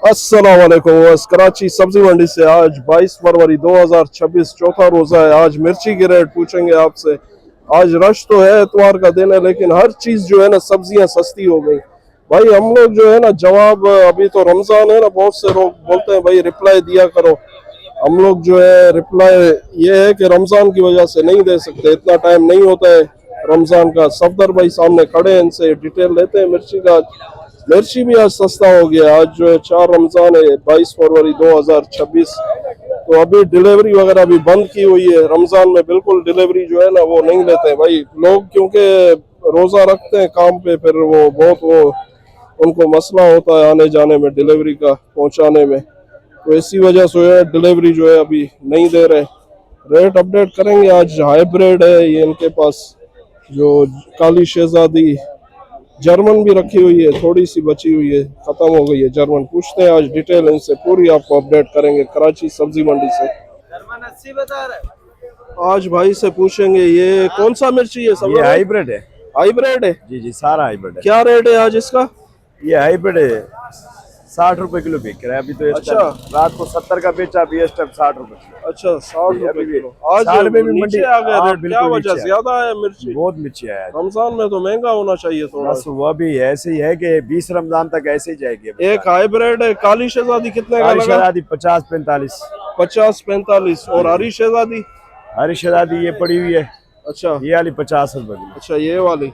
अस्सलाम वालेकुम। कराची सब्जी मंडी से आज 22 फरवरी 2026 चौथा रोजा है। आज मिर्ची के रेट पूछेंगे आपसे। आज रश तो है, इतवार का दिन है, लेकिन हर चीज जो है ना, सब्जियां सस्ती हो गई। भाई हम लोग जो है ना, जवाब अभी तो रमजान है ना, बहुत से लोग बोलते हैं भाई रिप्लाई दिया करो। हम लोग जो है रिप्लाई ये है कि रमजान की वजह से नहीं दे सकते, इतना टाइम नहीं होता है रमजान का। सफदर भाई सामने खड़े हैं, इनसे डिटेल लेते हैं मिर्ची का। मिर्ची भी आज सस्ता हो गया। आज जो है 4 रमजान है, 22 फरवरी 2026। तो अभी डिलीवरी वगैरह भी बंद की हुई है। रमजान में बिल्कुल डिलीवरी जो है ना वो नहीं लेते हैं भाई लोग, क्योंकि रोजा रखते हैं काम पे, फिर वो बहुत वो उनको मसला होता है आने जाने में, डिलीवरी का पहुंचाने में। तो इसी वजह से जो है डिलीवरी जो है अभी नहीं दे रहे। रेट अपडेट करेंगे। आज हाइब्रिड है ये इनके पास, जो काली शहजादी जर्मन भी रखी हुई है, थोड़ी सी बची हुई है, खत्म हो गई है जर्मन। पूछते हैं आज डिटेल इनसे, पूरी आपको अपडेट करेंगे कराची सब्जी मंडी से। जर्मन 80 बता रहे। आज भाई से पूछेंगे ये कौन सा मिर्ची है सब। ये हाइब्रिड है। हाइब्रिड है। जी जी, सारा हाइब्रिड है। क्या रेट है आज इसका? ये हाइब्रिड है, 60 रुपए किलो बिक रहा है अभी तो। इस अच्छा। टाइम रात को 70 का बेचा, अभी इस टाइम 60 रुपए किलो। अच्छा, 60 रुपए किलो। आज 60 में भी नीचे मंडी आ गया हाँ, रेट, क्या बिल्कुल वजह? नीचे ज्यादा है मिर्ची? बहुत नीचे आया है। रमजान में तो महंगा होना चाहिए थोड़ा। बस वो भी ऐसे ही है कि 20 रमजान तक ऐसे ही जाएगी। एक हाइब्रिड है काली शहजादी, कितने का लगा? 50-45। 50-45। और हरी शहजादी? हरी शहजादी ये पड़ी हुई है। अच्छा। ये वाली 50 रुपए किलो। अच्छा, ये वाली।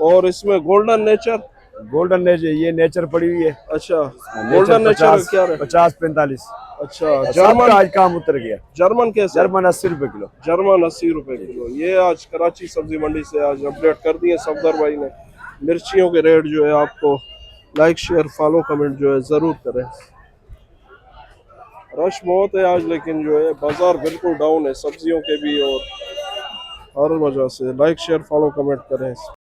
और इसमें गोल्डन नेचर? गोल्डन नेचर, ये नेचर पड़ी हुई है। अच्छा, गोल्डन नेचर क्या है? 50-45। अच्छा, जर्मन जर्मन? आज काम उतर गया। जर्मन कैसे? जर्मन 80 रुपए किलो। जर्मन 80 रुपए किलो। ये आज कराची सब्जी मंडी से आज अपडेट कर दिए सफदर भाई ने। मिर्चियों के रेट जो है आपको लाइक शेयर फॉलो कमेंट जो है जरूर करें। रश बहुत है आज, लेकिन जो है बाजार बिल्कुल डाउन है सब्जियों के भी, और हर वजह से लाइक शेयर फॉलो कमेंट करें।